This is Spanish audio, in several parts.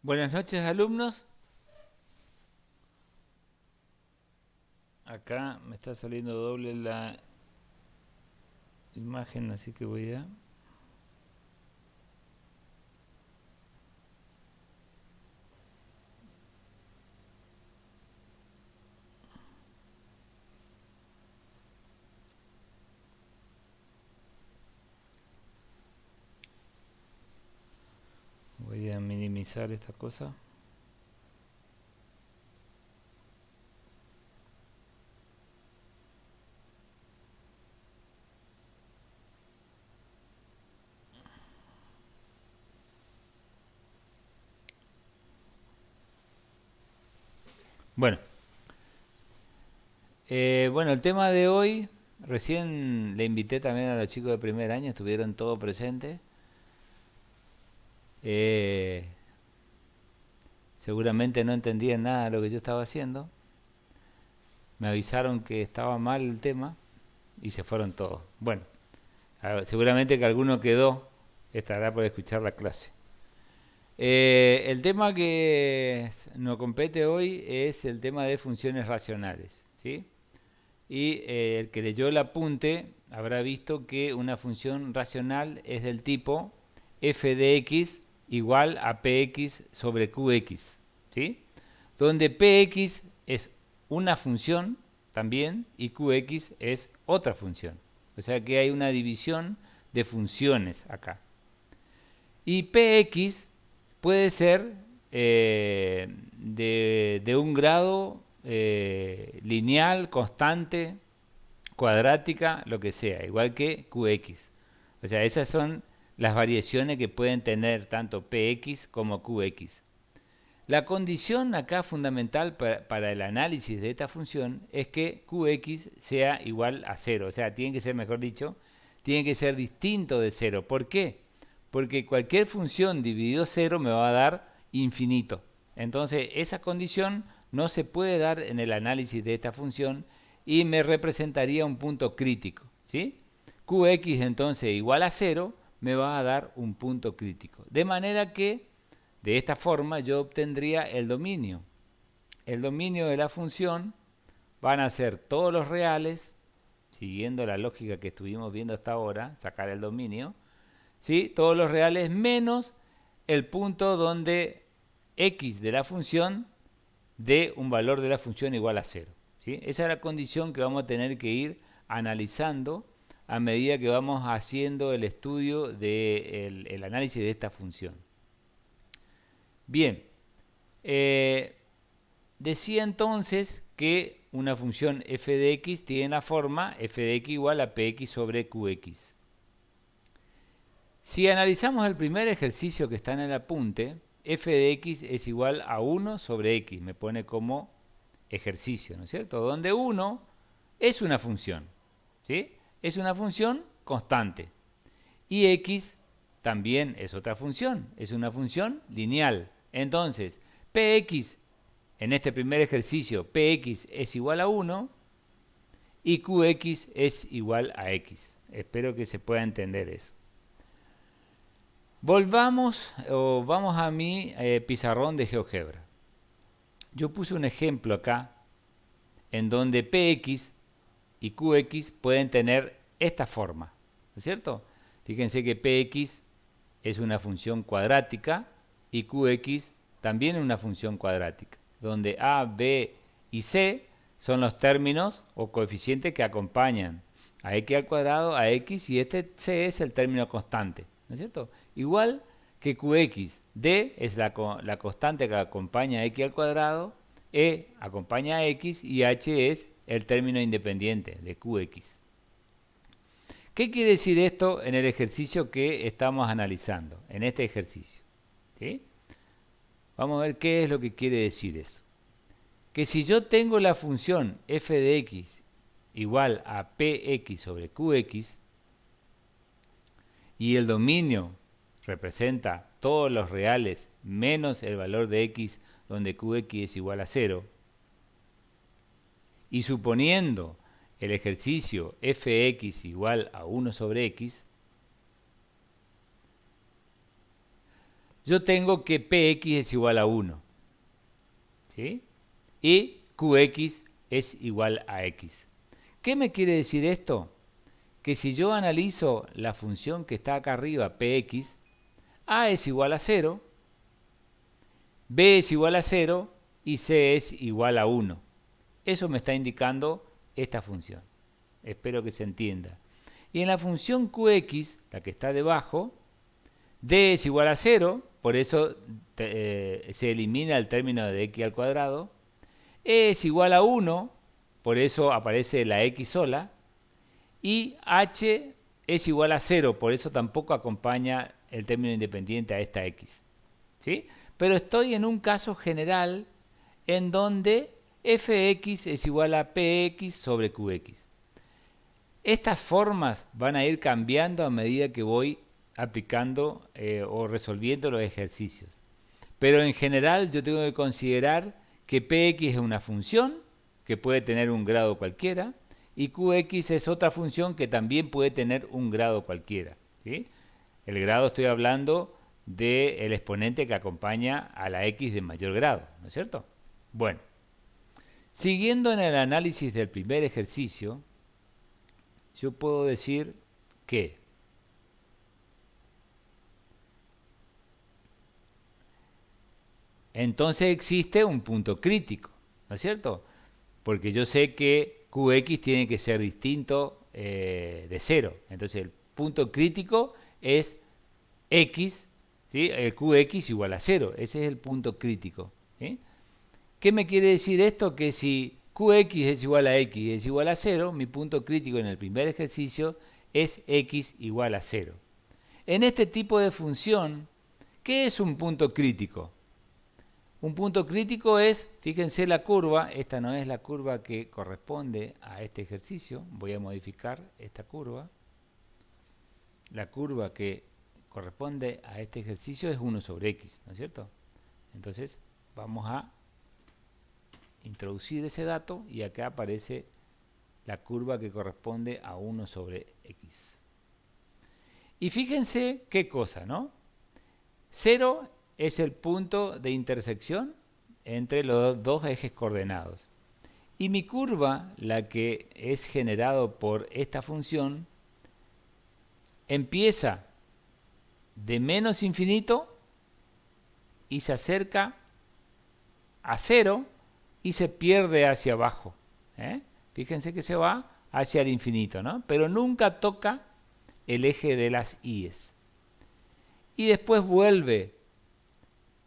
Buenas noches, alumnos. Acá me está saliendo doble la imagen, así que voy a minimizar esta cosa. Bueno, bueno, el tema de hoy, recién le invité también a los chicos de primer año, estuvieron todos presentes. Eh, Seguramente no entendían nada de lo que yo estaba haciendo. Me avisaron que estaba mal el tema y se fueron todos. Bueno, seguramente que alguno quedó, estará por escuchar la clase. El tema que nos compete hoy es el tema de funciones racionales, ¿sí? Y el que leyó el apunte habrá visto que una función racional es del tipo f de x igual a px sobre qx, ¿sí? Donde px es una función también y qx es otra función. O sea que hay una división de funciones acá. Y px puede ser de un grado lineal, constante, cuadrática, lo que sea, igual que qx. O sea, esas son las variaciones que pueden tener tanto px como qx. La condición acá fundamental para el análisis de esta función es que qx sea igual a cero, o sea, tiene que ser, mejor dicho, tiene que ser distinto de cero. ¿Por qué? Porque cualquier función dividido cero me va a dar infinito. Entonces, esa condición no se puede dar en el análisis de esta función y me representaría un punto crítico, ¿sí? Qx entonces igual a cero me va a dar un punto crítico. De manera que de esta forma yo obtendría el dominio. El dominio de la función van a ser todos los reales, siguiendo la lógica que estuvimos viendo hasta ahora, sacar el dominio, ¿sí? Todos los reales menos el punto donde x de la función dé un valor de la función igual a cero, ¿sí? Esa es la condición que vamos a tener que ir analizando a medida que vamos haciendo el estudio del análisis de esta función. Bien, eh, decía entonces que una función f de x tiene la forma f de x igual a px sobre qx. Si analizamos el primer ejercicio que está en el apunte, f de x es igual a 1 sobre x, me pone como ejercicio, ¿no es cierto? Donde 1 es una función, ¿sí? Es una función constante. Y x también es otra función, es una función lineal. Entonces, px, en este primer ejercicio, px es igual a 1 y qx es igual a x. Espero que se pueda entender eso. Volvamos o vamos a mi pizarrón de GeoGebra. Yo puse un ejemplo acá en donde px y qx pueden tener esta forma, ¿no es cierto? Fíjense que px es una función cuadrática y qx también es una función cuadrática, donde a, b y c son los términos o coeficientes que acompañan a x al cuadrado, a x, y este c es el término constante, ¿no es cierto? Igual que qx, d es la constante que acompaña a x al cuadrado, e acompaña a x y h es el término independiente de qx. ¿Qué quiere decir esto en el ejercicio que estamos analizando? En este ejercicio, ¿sí? Vamos a ver qué es lo que quiere decir eso. Que si yo tengo la función f de x igual a px sobre qx y el dominio representa todos los reales menos el valor de x donde qx es igual a 0, y suponiendo el ejercicio fx igual a 1 sobre x, yo tengo que Px es igual a 1, ¿sí? Y Qx es igual a x. ¿Qué me quiere decir esto? Que si yo analizo la función que está acá arriba, Px, A es igual a 0, B es igual a 0 y C es igual a 1. Eso me está indicando esta función. Espero que se entienda. Y en la función Qx, la que está debajo, D es igual a 0, por eso se elimina el término de x al cuadrado. E es igual a 1, por eso aparece la x sola. Y h es igual a 0, por eso tampoco acompaña el término independiente a esta x. ¿Sí? Pero estoy en un caso general en donde fx es igual a px sobre qx. Estas formas van a ir cambiando a medida que voy aplicando o resolviendo los ejercicios. Pero en general yo tengo que considerar que px es una función que puede tener un grado cualquiera y qx es otra función que también puede tener un grado cualquiera. ¿Sí? El grado estoy hablando del exponente que acompaña a la x de mayor grado, ¿no es cierto? Bueno, siguiendo en el análisis del primer ejercicio, yo puedo decir que entonces existe un punto crítico, ¿no es cierto? Porque yo sé que Qx tiene que ser distinto de 0. Entonces el punto crítico es x, ¿sí? El Qx igual a 0. Ese es el punto crítico. ¿Sí? ¿Qué me quiere decir esto? Que si Qx es igual a x es igual a 0, mi punto crítico en el primer ejercicio es x igual a 0. En este tipo de función, ¿qué es un punto crítico? Un punto crítico es, fíjense la curva, esta no es la curva que corresponde a este ejercicio, voy a modificar esta curva. La curva que corresponde a este ejercicio es 1 sobre x, ¿no es cierto? Entonces vamos a introducir ese dato y acá aparece la curva que corresponde a 1 sobre x. Y fíjense qué cosa, ¿no? 0 es el punto de intersección entre los dos ejes coordenados. Y mi curva, la que es generado por esta función, empieza de menos infinito y se acerca a 0 y se pierde hacia abajo. Fíjense que se va hacia el infinito, ¿no? Pero nunca toca el eje de las í's. Y después vuelve,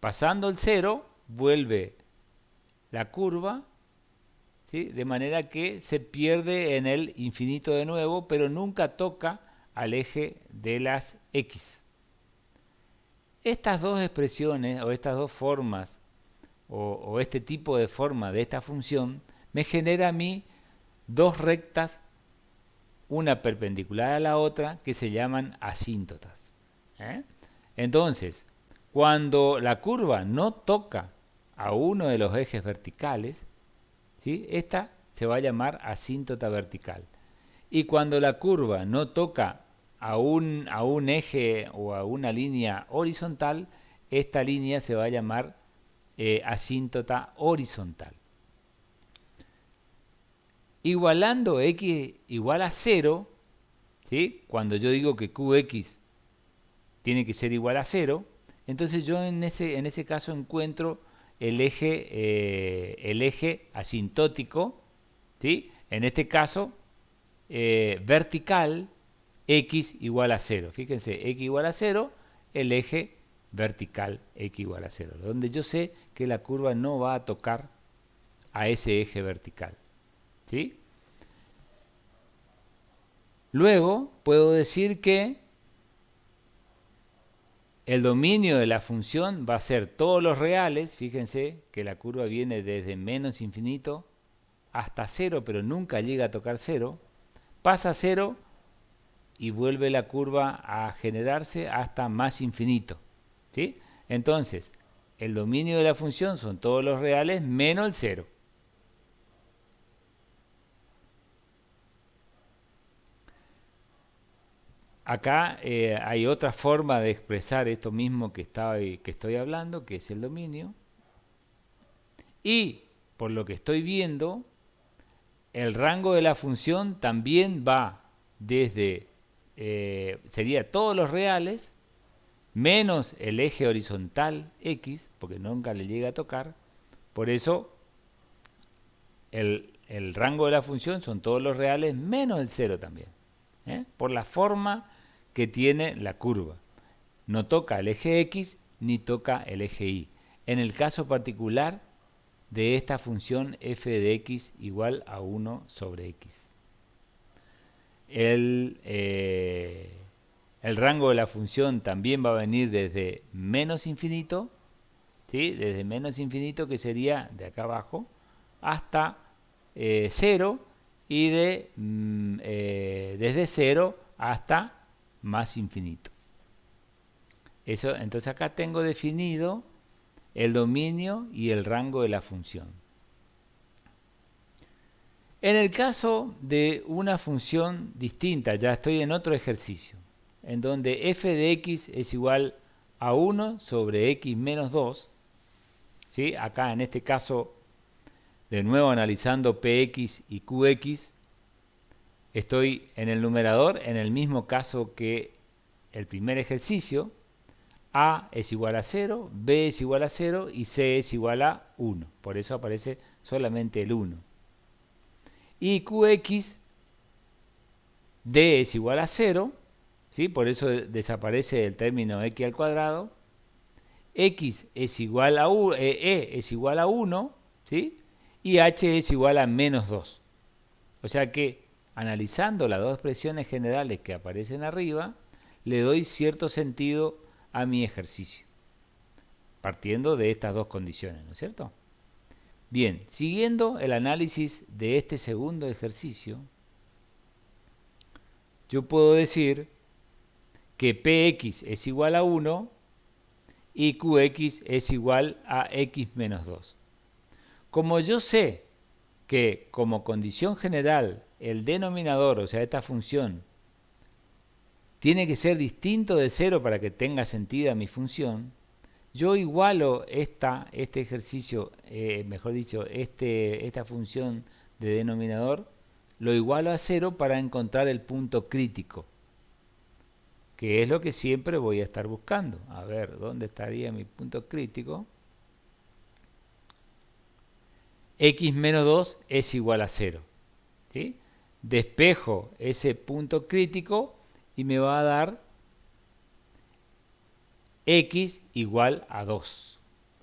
pasando el 0, vuelve la curva, ¿sí? De manera que se pierde en el infinito de nuevo, pero nunca toca al eje de las x. Estas dos expresiones o estas dos formas o este tipo de forma de esta función me genera a mí dos rectas, una perpendicular a la otra, que se llaman asíntotas. Entonces, cuando la curva no toca a uno de los ejes verticales, ¿sí? Esta se va a llamar asíntota vertical. Y cuando la curva no toca a un eje o a una línea horizontal, esta línea se va a llamar asíntota horizontal. Igualando x igual a 0, ¿sí? Cuando yo digo que qx tiene que ser igual a 0, entonces yo en ese caso encuentro el eje asintótico, ¿sí? En este caso vertical, x igual a 0. Fíjense, x igual a 0, el eje vertical x igual a 0, donde yo sé que la curva no va a tocar a ese eje vertical. ¿Sí? Luego puedo decir que el dominio de la función va a ser todos los reales. Fíjense que la curva viene desde menos infinito hasta 0, pero nunca llega a tocar 0. Pasa a 0 y vuelve la curva a generarse hasta más infinito. ¿Sí? Entonces, el dominio de la función son todos los reales menos el 0. Acá hay otra forma de expresar esto mismo que estoy hablando, que es el dominio. Y por lo que estoy viendo, el rango de la función también va desde, sería todos los reales, menos el eje horizontal x, porque nunca le llega a tocar. Por eso el rango de la función son todos los reales menos el cero también, por la forma que tiene la curva. No toca el eje x ni toca el eje y. En el caso particular de esta función f de x igual a 1 sobre x. El rango de la función también va a venir desde menos infinito, ¿sí? Desde menos infinito, que sería de acá abajo, hasta 0, y desde 0 hasta más infinito. Eso, entonces acá tengo definido el dominio y el rango de la función. En el caso de una función distinta, ya estoy en otro ejercicio, en donde f de x es igual a 1 sobre x menos 2, ¿sí? Acá en este caso, de nuevo analizando px y qx, estoy en el numerador en el mismo caso que el primer ejercicio. A es igual a 0, B es igual a 0 y C es igual a 1. Por eso aparece solamente el 1. Y Qx, D es igual a 0, ¿sí? Por eso desaparece el término x al cuadrado. X es igual a E es igual a 1, ¿sí? Y H es igual a menos 2. O sea que, analizando las dos expresiones generales que aparecen arriba, le doy cierto sentido a mi ejercicio, partiendo de estas dos condiciones, ¿no es cierto? Bien, siguiendo el análisis de este segundo ejercicio, yo puedo decir que Px es igual a 1 y Qx es igual a x menos 2. Como yo sé que como condición general el denominador, o sea, esta función, tiene que ser distinto de 0 para que tenga sentido mi función, yo igualo este ejercicio, mejor dicho, esta función de denominador, lo igualo a 0 para encontrar el punto crítico, que es lo que siempre voy a estar buscando. A ver, ¿dónde estaría mi punto crítico? X menos 2 es igual a 0. ¿Sí? Despejo ese punto crítico y me va a dar x igual a 2.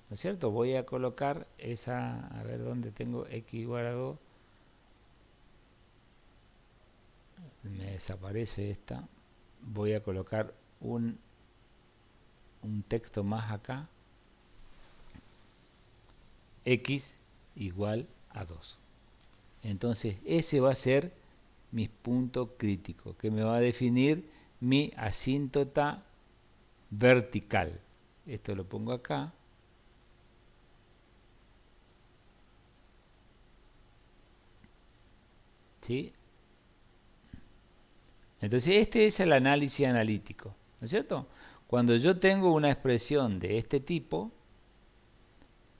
¿No es cierto? Voy a colocar esa, a ver dónde tengo x igual a 2. Me desaparece esta. Voy a colocar un texto más acá. X igual a 2. Entonces ese va a ser mi punto crítico, que me va a definir mi asíntota vertical. Esto lo pongo acá. ¿Sí? Entonces este es el análisis analítico, ¿no es cierto? Cuando yo tengo una expresión de este tipo,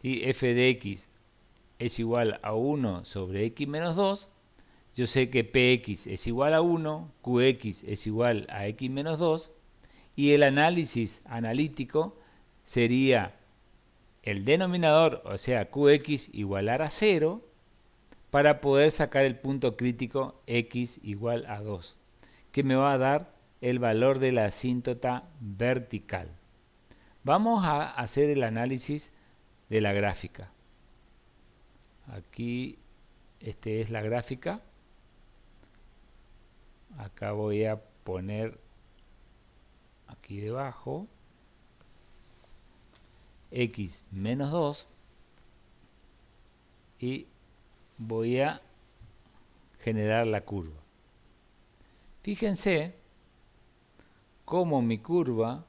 ¿sí? F de x es igual a 1 sobre x menos 2, yo sé que Px es igual a 1, Qx es igual a x menos 2, y el análisis analítico sería el denominador, o sea, Qx igualar a 0, para poder sacar el punto crítico x igual a 2, que me va a dar el valor de la asíntota vertical. Vamos a hacer el análisis de la gráfica. Aquí, es la gráfica. Acá voy a poner aquí debajo x menos 2 y voy a generar la curva. Fíjense cómo mi curva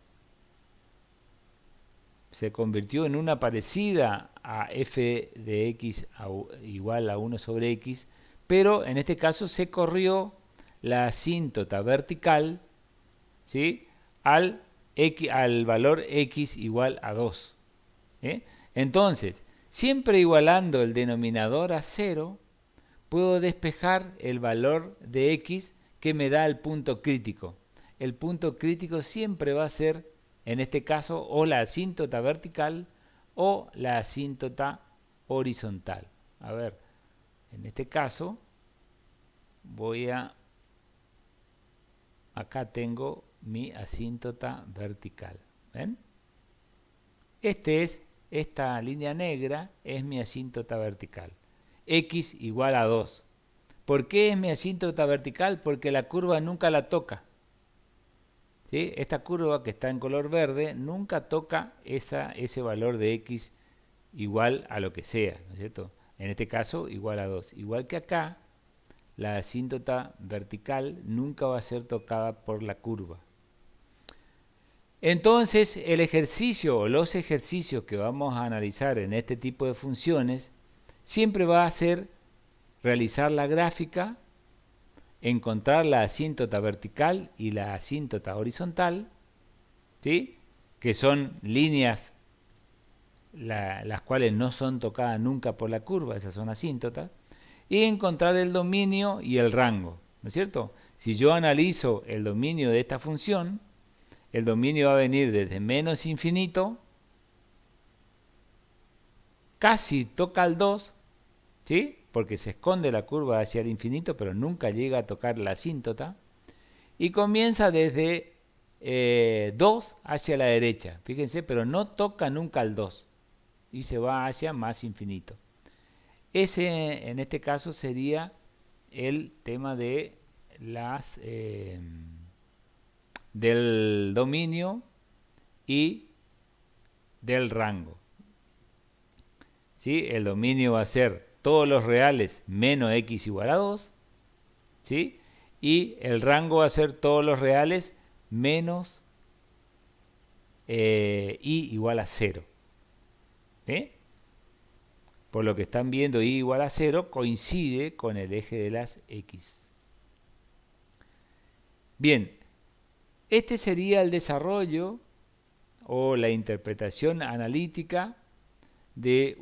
se convirtió en una parecida a f de x igual a 1 sobre x, pero en este caso se corrió la asíntota vertical ¿sí? Al valor x igual a 2. ¿eh? Entonces, siempre igualando el denominador a 0, puedo despejar el valor de x que me da el punto crítico. El punto crítico siempre va a ser, en este caso, o la asíntota vertical o la asíntota horizontal. A ver, en este caso voy a... Acá tengo mi asíntota vertical. ¿Ven? Esta línea negra es mi asíntota vertical. X igual a 2. ¿Por qué es mi asíntota vertical? Porque la curva nunca la toca. ¿Sí? Esta curva que está en color verde nunca toca ese valor de X igual a lo que sea, ¿no es cierto? En este caso, igual a 2. Igual que acá, la asíntota vertical nunca va a ser tocada por la curva. Entonces, el ejercicio o los ejercicios que vamos a analizar en este tipo de funciones siempre va a ser realizar la gráfica, encontrar la asíntota vertical y la asíntota horizontal, ¿sí? Que son líneas las cuales no son tocadas nunca por la curva, esas son asíntotas, y encontrar el dominio y el rango, ¿no es cierto? Si yo analizo el dominio de esta función, el dominio va a venir desde menos infinito, casi toca al 2, ¿sí? Porque se esconde la curva hacia el infinito, pero nunca llega a tocar la asíntota, y comienza desde 2 hacia la derecha, fíjense, pero no toca nunca al 2, y se va hacia más infinito. Ese, en este caso, sería el tema de del dominio y del rango. ¿Sí? El dominio va a ser todos los reales menos x igual a 2, ¿sí? Y el rango va a ser todos los reales menos y igual a 0. ¿Sí? Por lo que están viendo, y igual a 0 coincide con el eje de las x. Bien, este sería el desarrollo o la interpretación analítica de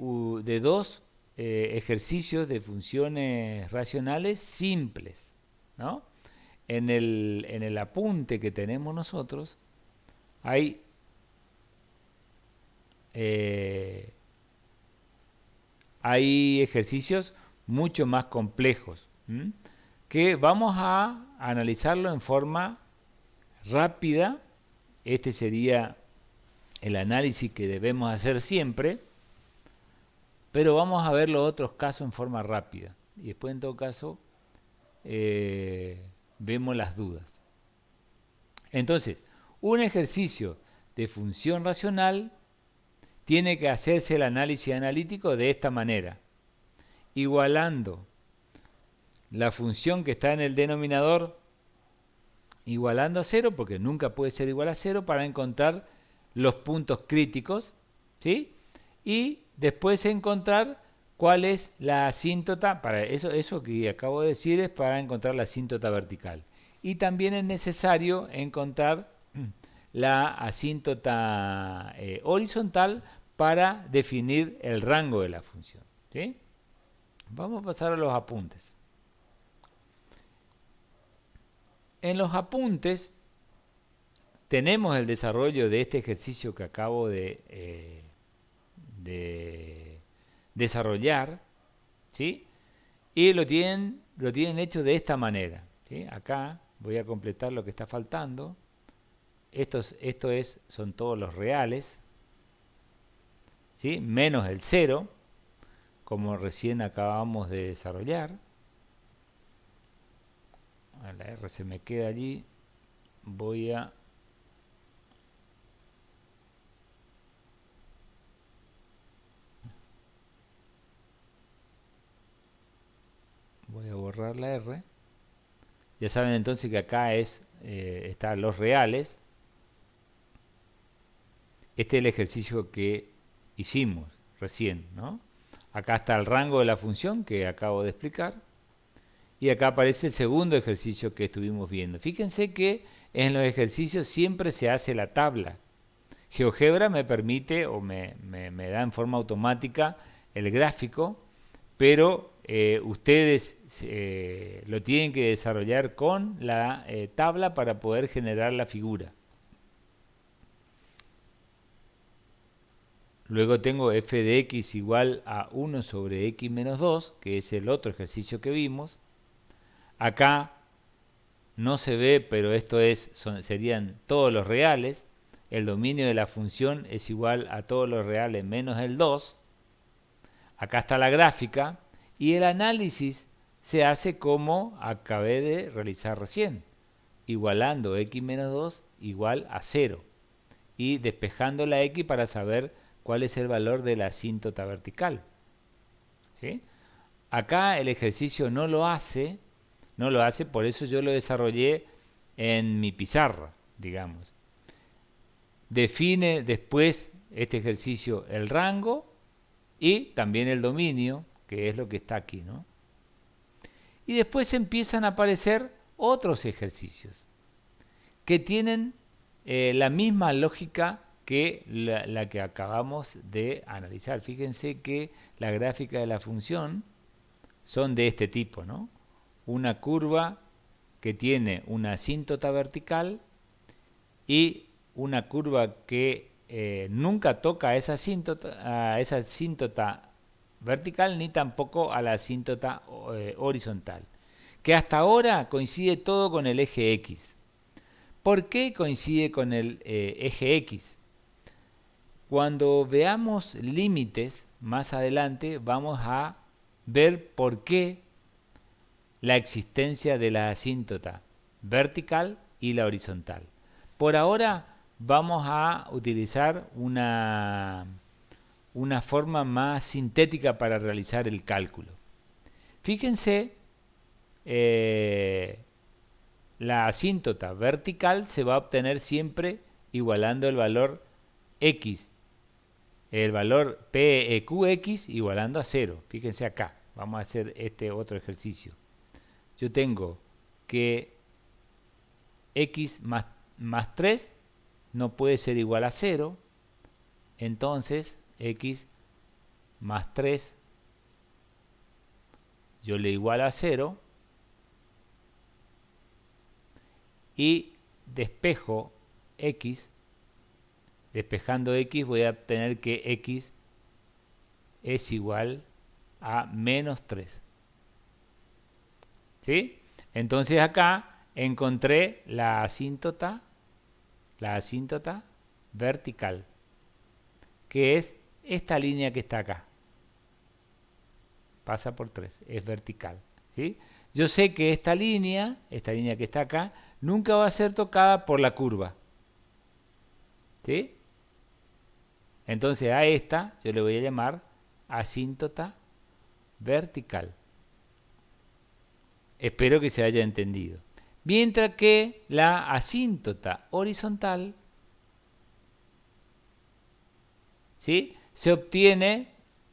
dos ejercicios de funciones racionales simples, ¿no? En el apunte que tenemos nosotros hay ejercicios mucho más complejos, que vamos a analizarlo en forma rápida. Este sería el análisis que debemos hacer siempre, pero vamos a ver los otros casos en forma rápida y después en todo caso vemos las dudas. Entonces, un ejercicio de función racional tiene que hacerse el análisis analítico de esta manera, igualando la función que está en el denominador, igualando a 0, porque nunca puede ser igual a 0, para encontrar los puntos críticos, ¿sí? Y después encontrar cuál es la asíntota, para eso que acabo de decir es para encontrar la asíntota vertical. Y también es necesario encontrar la asíntota horizontal para definir el rango de la función, ¿sí? Vamos a pasar a los apuntes. En los apuntes tenemos el desarrollo de este ejercicio que acabo de desarrollar, ¿sí? Y lo tienen hecho de esta manera, ¿sí? Acá voy a completar lo que está faltando. Son todos los reales, ¿sí? Menos el 0, como recién acabamos de desarrollar. La R se me queda allí. Voy a borrar la R. Ya saben entonces que acá están los reales. Este es el ejercicio que hicimos recién, ¿no? Acá está el rango de la función que acabo de explicar. y acá aparece el segundo ejercicio que estuvimos viendo. Fíjense que en los ejercicios siempre se hace la tabla. GeoGebra me permite o me da en forma automática el gráfico, pero ustedes lo tienen que desarrollar con la tabla para poder generar la figura. Luego tengo f de x igual a 1 sobre x menos 2, que es el otro ejercicio que vimos. Acá no se ve, pero esto serían todos los reales. El dominio de la función es igual a todos los reales menos el 2. Acá está la gráfica y el análisis se hace como acabé de realizar recién, igualando x menos 2 igual a 0 y despejando la x para saber cuál es el valor de la asíntota vertical. ¿Sí? Acá el ejercicio no lo hace, por eso yo lo desarrollé en mi pizarra, digamos. Define después este ejercicio el rango y también el dominio, que es lo que está aquí, ¿no? Y después empiezan a aparecer otros ejercicios que tienen la misma lógica que la que acabamos de analizar. Fíjense que la gráfica de la función son de este tipo, ¿no? Una curva que tiene una asíntota vertical y una curva que nunca toca a esa asíntota vertical ni tampoco a la asíntota horizontal, que hasta ahora coincide todo con el eje X. ¿Por qué coincide con el eje X? Cuando veamos límites más adelante vamos a ver por qué la existencia de la asíntota vertical y la horizontal. Por ahora vamos a utilizar una forma más sintética para realizar el cálculo. Fíjense, la asíntota vertical se va a obtener siempre igualando el valor x, el valor PQX igualando a 0. Fíjense acá, vamos a hacer este otro ejercicio. Yo tengo que x más 3 no puede ser igual a 0, entonces x más 3 yo le igualo a 0 y despejo x, despejando x voy a obtener que x es igual a menos 3. ¿Sí? Entonces acá encontré la asíntota vertical, que es esta línea que está acá. Pasa por 3, es vertical. ¿Sí? Yo sé que esta línea que está acá, nunca va a ser tocada por la curva. ¿Sí? Entonces a esta yo le voy a llamar asíntota vertical. Espero que se haya entendido. Mientras que la asíntota horizontal, ¿sí?, se obtiene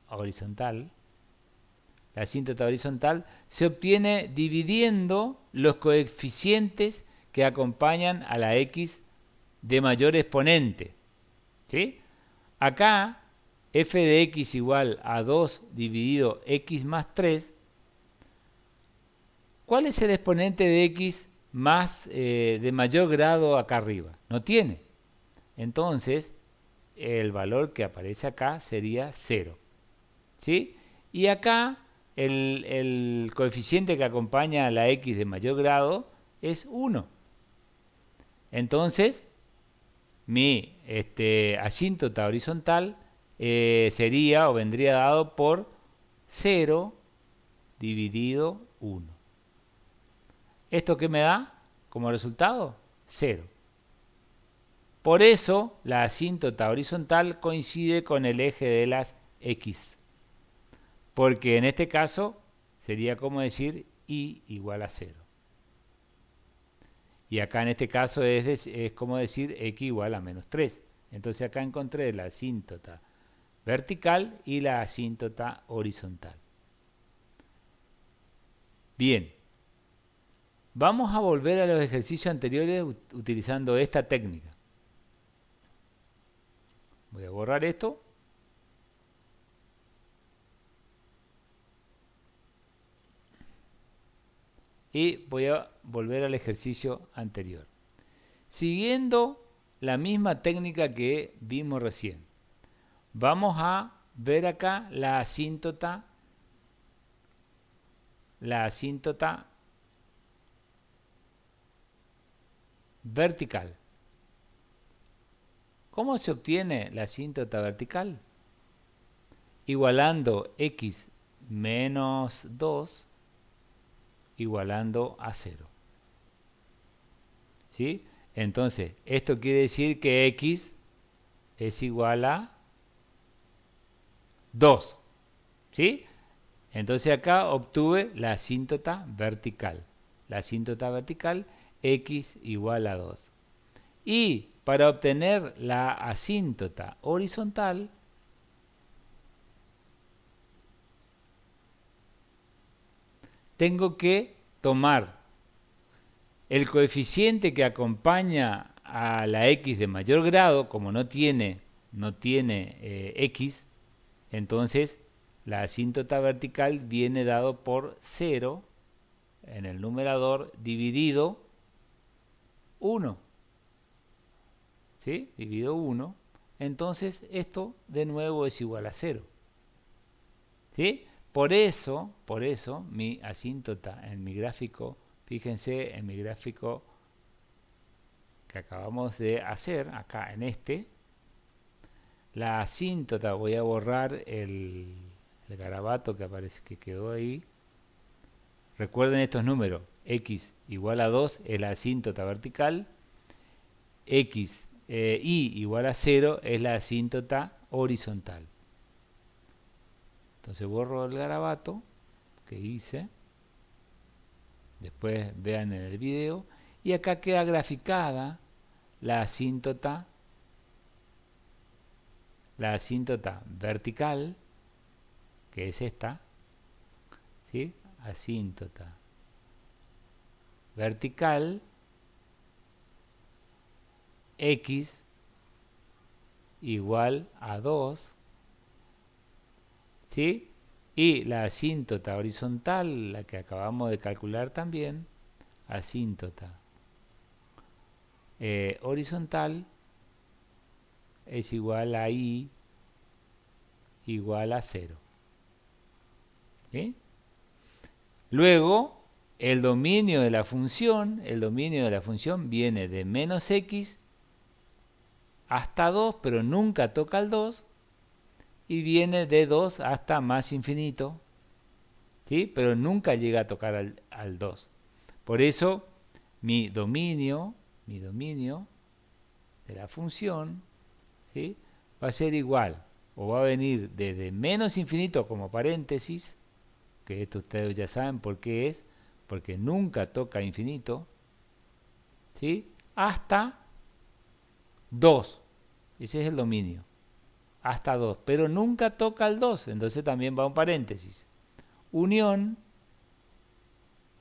la asíntota horizontal se obtiene dividiendo los coeficientes que acompañan a la x de mayor exponente. ¿Sí? Acá f de x igual a 2 dividido x más 3. ¿Cuál es el exponente de x más de mayor grado acá arriba? No tiene. Entonces, el valor que aparece acá sería 0. ¿Sí? Y acá el coeficiente que acompaña a la x de mayor grado es 1. Entonces, mi asíntota horizontal sería o vendría dado por 0 dividido 1. ¿Esto qué me da como resultado? 0. Por eso la asíntota horizontal coincide con el eje de las x. Porque en este caso sería como decir y igual a 0. Y acá en este caso es como decir x igual a menos 3. Entonces acá encontré la asíntota vertical y la asíntota horizontal. Bien, Vamos a volver a los ejercicios anteriores utilizando esta técnica. Voy a borrar esto. Y voy a volver al ejercicio anterior. Siguiendo la misma técnica que vimos recién. Vamos a ver acá la asíntota vertical. ¿Cómo se obtiene la asíntota vertical? Igualando x menos 2 igualando a 0. ¿Sí? Entonces, esto quiere decir que x es igual a 2. ¿Sí? Entonces acá obtuve la asíntota vertical. La asíntota vertical, x igual a 2. Y para obtener la asíntota horizontal, tengo que tomar el coeficiente que acompaña a la x de mayor grado, como no tiene x, entonces la asíntota vertical viene dado por 0 en el numerador dividido 1. ¿Sí? Dividido 1. Entonces esto de nuevo es igual a 0. ¿Sí? Por eso mi asíntota en mi gráfico, fíjense en mi gráfico que acabamos de hacer, acá en este, la asíntota, voy a borrar el garabato que aparece, que quedó ahí. Recuerden estos números, x igual a 2 es la asíntota vertical, x y igual a 0 es la asíntota horizontal. Entonces borro el garabato que hice, después vean en el video, y acá queda graficada la asíntota vertical, que es esta, ¿sí? Asíntota vertical, x igual a 2, ¿sí? Y la asíntota horizontal, la que acabamos de calcular también, asíntota horizontal es igual a y igual a 0. ¿Sí? Luego, el dominio de la función viene de menos x hasta 2, pero nunca toca el 2, y viene de 2 hasta más infinito, ¿sí? Pero nunca llega a tocar al 2. Por eso, mi dominio de la función, ¿sí? Va a ser igual, o va a venir desde menos infinito como paréntesis, que esto ustedes ya saben por qué es, porque nunca toca infinito, ¿sí? Hasta 2, ese es el dominio, hasta 2, pero nunca toca el 2, entonces también va un paréntesis. Unión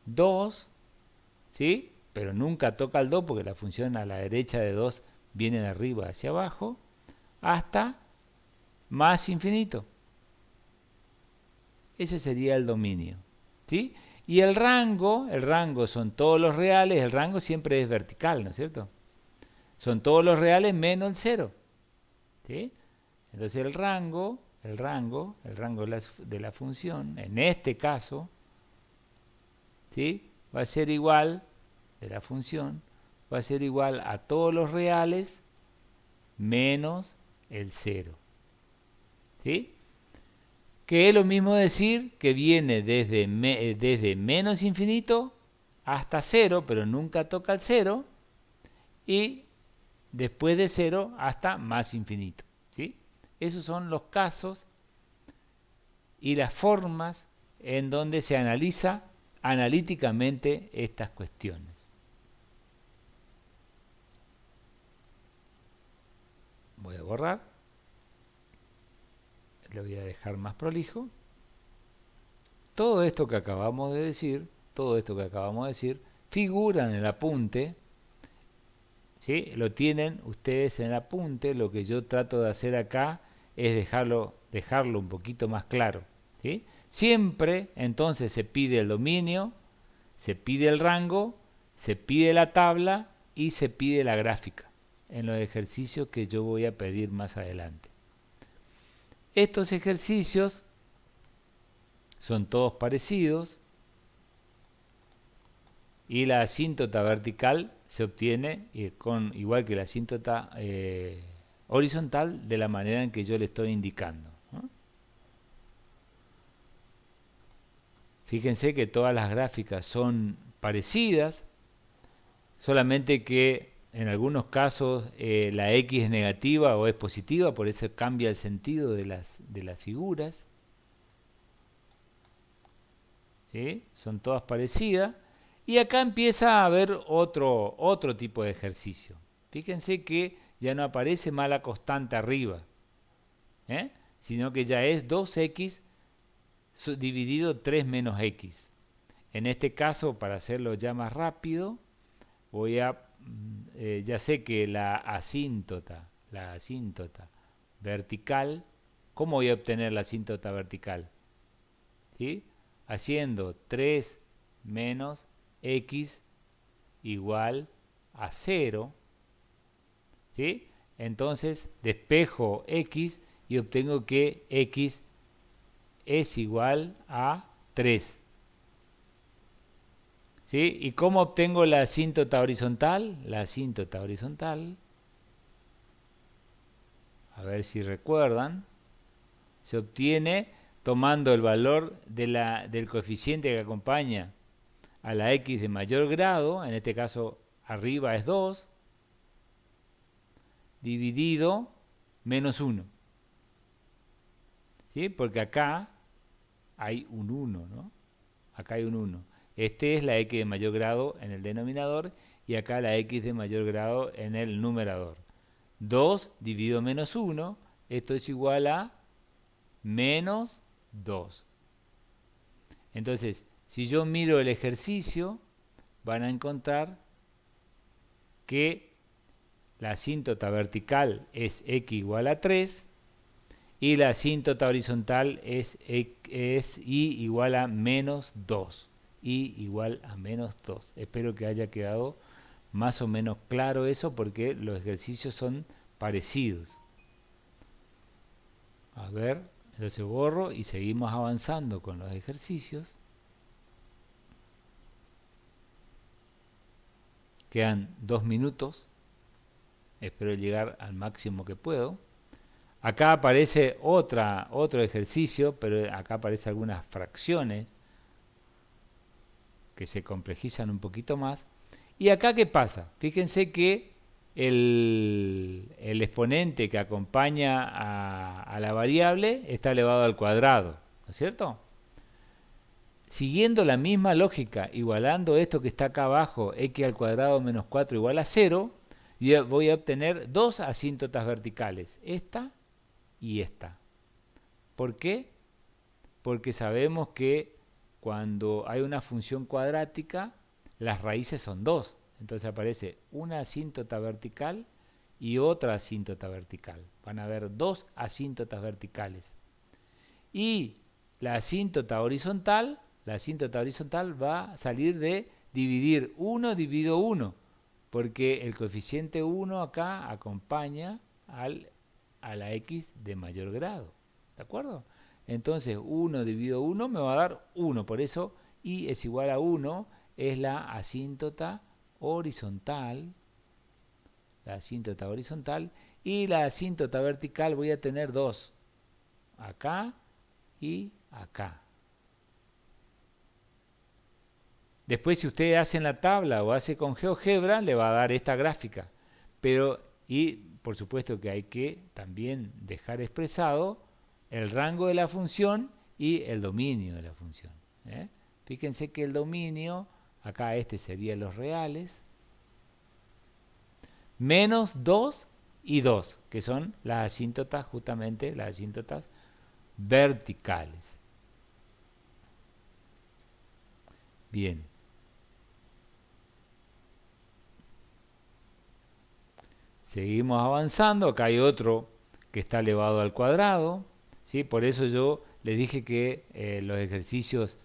2, ¿sí? Pero nunca toca el 2 porque la función a la derecha de 2 viene de arriba hacia abajo, hasta más infinito. Ese sería el dominio, ¿sí? Y el rango son todos los reales, el rango siempre es vertical, ¿no es cierto? Son todos los reales menos el 0, ¿sí? Entonces el rango de la función, en este caso, ¿sí? Va a ser igual, de la función, va a ser igual a todos los reales menos el 0, ¿sí? Que es lo mismo decir que viene desde menos infinito hasta 0, pero nunca toca el 0, y después de 0 hasta más infinito, ¿sí? Esos son los casos y las formas en donde se analiza analíticamente estas cuestiones. Voy a borrar, lo voy a dejar más prolijo. Todo esto que acabamos de decir, figura en el apunte, ¿sí? Lo tienen ustedes en el apunte. Lo que yo trato de hacer acá es dejarlo un poquito más claro, ¿sí? Siempre entonces se pide el dominio, se pide el rango, se pide la tabla y se pide la gráfica en los ejercicios que yo voy a pedir más adelante. Estos ejercicios son todos parecidos y la asíntota vertical se obtiene igual que la asíntota horizontal, de la manera en que yo le estoy indicando, ¿no? Fíjense que todas las gráficas son parecidas, solamente que en algunos casos la X es negativa o es positiva, por eso cambia el sentido de las figuras, ¿sí? Son todas parecidas. Y acá empieza a haber otro tipo de ejercicio. Fíjense que ya no aparece mala constante arriba, ¿eh? Sino que ya es 2x dividido 3 menos x. En este caso, para hacerlo ya más rápido, ya sé que la asíntota vertical, ¿cómo voy a obtener la asíntota vertical? ¿Sí? Haciendo 3 menos x igual a 0, ¿sí? Entonces despejo x y obtengo que x es igual a 3. ¿Sí? ¿Y cómo obtengo la asíntota horizontal? La asíntota horizontal, a ver si recuerdan, se obtiene tomando el valor del coeficiente que acompaña a la x de mayor grado, en este caso arriba es 2, dividido menos 1. ¿Sí? Porque acá hay un 1, ¿no? Acá hay un 1. Este es la x de mayor grado en el denominador y acá la x de mayor grado en el numerador. 2 dividido menos 1, esto es igual a menos 2. Entonces, si yo miro el ejercicio, van a encontrar que la asíntota vertical es x igual a 3 y la asíntota horizontal es y igual a menos 2. Y igual a menos 2. Espero que haya quedado más o menos claro eso, porque los ejercicios son parecidos. A ver, entonces borro y seguimos avanzando con los ejercicios. Quedan 2 minutos. Espero llegar al máximo que puedo. Acá aparece otro ejercicio, pero acá aparecen algunas fracciones que se complejizan un poquito más. ¿Y acá qué pasa? Fíjense que el exponente que acompaña a la variable está elevado al cuadrado, ¿no es cierto? Siguiendo la misma lógica, igualando esto que está acá abajo, x al cuadrado menos 4 igual a 0, yo voy a obtener dos asíntotas verticales, esta y esta. ¿Por qué? Porque sabemos que cuando hay una función cuadrática, las raíces son 2. Entonces aparece una asíntota vertical y otra asíntota vertical. Van a haber dos asíntotas verticales. Y la asíntota horizontal va a salir de dividir 1 dividido 1, porque el coeficiente 1 acá acompaña a la x de mayor grado. ¿De acuerdo? Entonces 1 dividido 1 me va a dar 1, por eso y es igual a 1 es la asíntota horizontal, y la asíntota vertical voy a tener 2, acá y acá. Después, si ustedes hacen la tabla o hace con GeoGebra, le va a dar esta gráfica. Y por supuesto que hay que también dejar expresado el rango de la función y el dominio de la función, ¿eh? Fíjense que el dominio, acá este sería los reales, menos 2 y 2, que son las asíntotas, justamente las asíntotas verticales. Bien. Seguimos avanzando, acá hay otro que está elevado al cuadrado, ¿sí? Por eso yo les dije que los ejercicios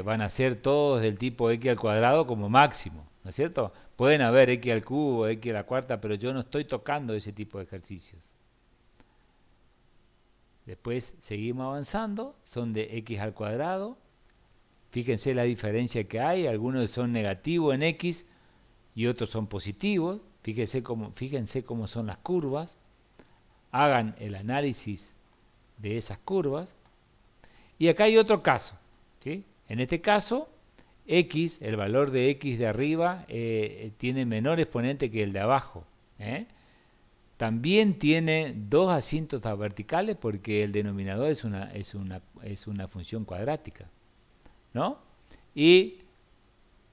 van a ser todos del tipo x al cuadrado como máximo, ¿no es cierto? Pueden haber x al cubo, x a la cuarta, pero yo no estoy tocando ese tipo de ejercicios. Después seguimos avanzando, son de x al cuadrado. Fíjense la diferencia que hay, algunos son negativos en x y otros son positivos. Fíjense cómo son las curvas. Hagan el análisis de esas curvas. Y acá hay otro caso, ¿sí? En este caso, x, el valor de x de arriba, tiene menor exponente que el de abajo, ¿eh? También tiene dos asíntotas verticales porque el denominador es una función cuadrática, ¿no? Y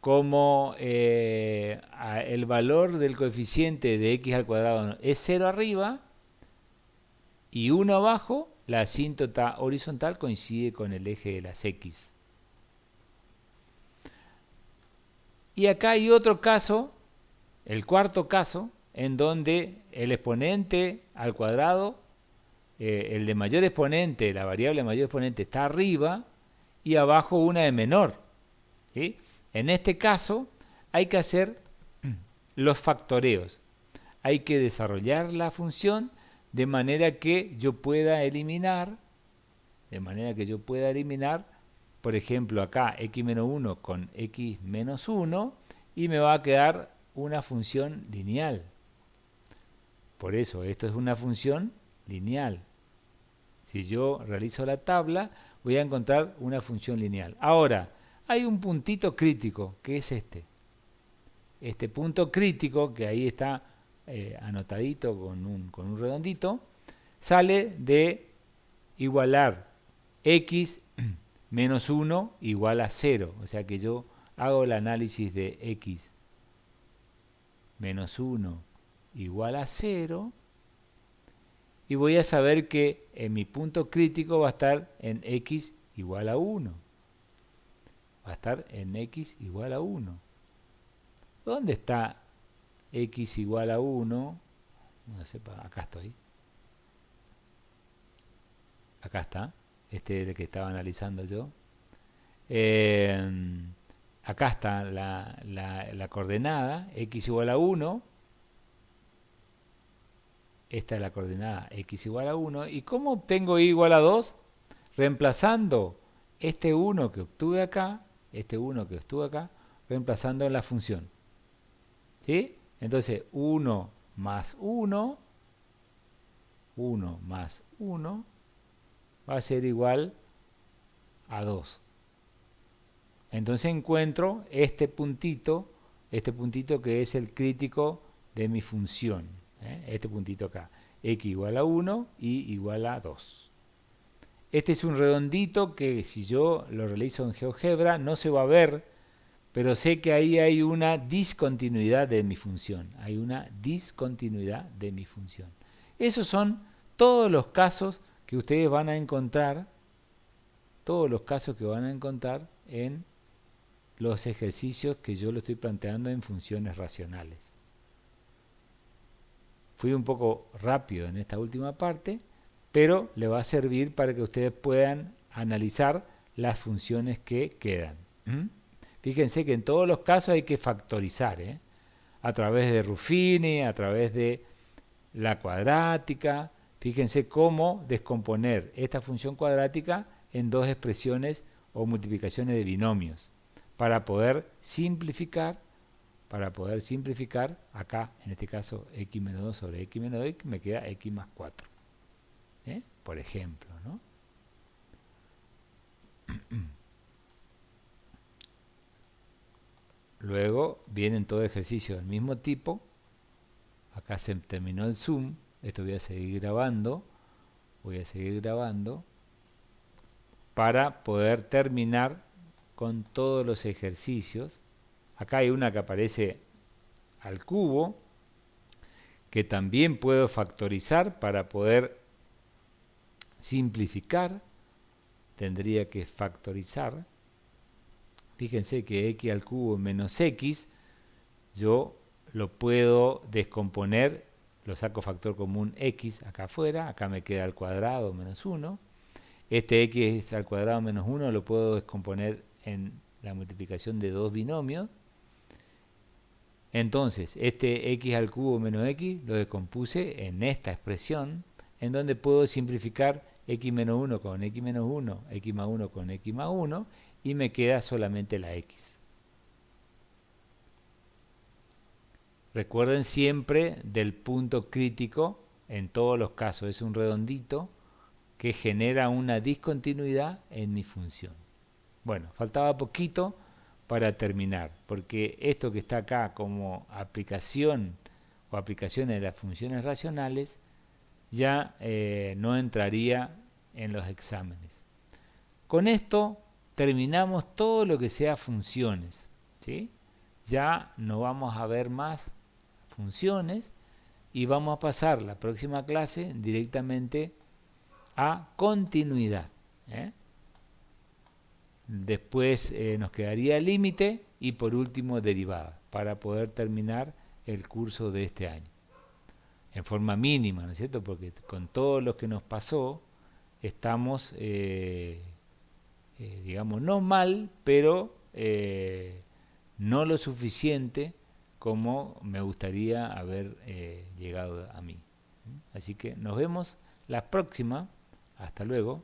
como el valor del coeficiente de x al cuadrado es 0 arriba y 1 abajo, la asíntota horizontal coincide con el eje de las x. Y acá hay otro caso, el cuarto caso, en donde el exponente al cuadrado, el de mayor exponente, la variable de mayor exponente está arriba y abajo una de menor, ¿sí? En este caso hay que hacer los factoreos. Hay que desarrollar la función de manera que yo pueda eliminar, por ejemplo, acá x-1 con x-1 y me va a quedar una función lineal. Por eso, esto es una función lineal. Si yo realizo la tabla, voy a encontrar una función lineal. Ahora, hay un puntito crítico, que es este. Este punto crítico, que ahí está anotadito con un redondito, sale de igualar x menos 1 igual a 0. O sea que yo hago el análisis de x menos 1 igual a 0 y voy a saber que en mi punto crítico va a estar en x igual a 1. Va a estar en x igual a 1. ¿Dónde está x igual a 1? No sé, acá estoy. Acá está. Este es el que estaba analizando yo. Acá está la coordenada x igual a 1. Esta es la coordenada x igual a 1. ¿Y cómo obtengo y igual a 2? Reemplazando este 1 que obtuve acá, reemplazando en la función. ¿Sí? Entonces 1 más 1 más 1 va a ser igual a 2. Entonces encuentro este puntito que es el crítico de mi función. Este puntito acá, x igual a 1 y igual a 2. Este es un redondito que si yo lo realizo en GeoGebra no se va a ver, pero sé que ahí hay una discontinuidad de mi función. Esos son todos los casos que ustedes van a encontrar, en los ejercicios que yo lo estoy planteando en funciones racionales. Fui un poco rápido en esta última parte, pero le va a servir para que ustedes puedan analizar las funciones que quedan. Fíjense que en todos los casos hay que factorizar, a través de Ruffini, a través de la cuadrática. Fíjense cómo descomponer esta función cuadrática en dos expresiones o multiplicaciones de binomios para poder simplificar acá, en este caso x menos 2 sobre x menos 2, me queda x más 4. Por ejemplo, ¿no? Luego vienen todos ejercicios del mismo tipo. Acá se terminó el zoom. Esto voy a seguir grabando para poder terminar con todos los ejercicios. Acá hay una que aparece al cubo, que también puedo factorizar para poder simplificar. Tendría que factorizar. Fíjense que x al cubo menos x, yo lo puedo descomponer lo saco factor común x acá afuera, acá me queda al cuadrado menos 1. Este x al cuadrado menos 1 lo puedo descomponer en la multiplicación de dos binomios. Entonces, este x al cubo menos x lo descompuse en esta expresión, en donde puedo simplificar x menos 1 con x menos 1, x más 1 con x más 1, y me queda solamente la x. Recuerden siempre del punto crítico, en todos los casos es un redondito que genera una discontinuidad en mi función. Bueno, faltaba poquito para terminar, porque esto que está acá como aplicación o aplicaciones de las funciones racionales ya no entraría en los exámenes. Con esto terminamos todo lo que sea funciones, ¿sí? Ya no vamos a ver más funciones y vamos a pasar la próxima clase directamente a continuidad, ¿eh? Después nos quedaría límite y por último derivada para poder terminar el curso de este año en forma mínima, ¿no es cierto? Porque con todo lo que nos pasó estamos, digamos, no mal, pero no lo suficiente como me gustaría haber llegado a mí. Así que nos vemos la próxima. Hasta luego.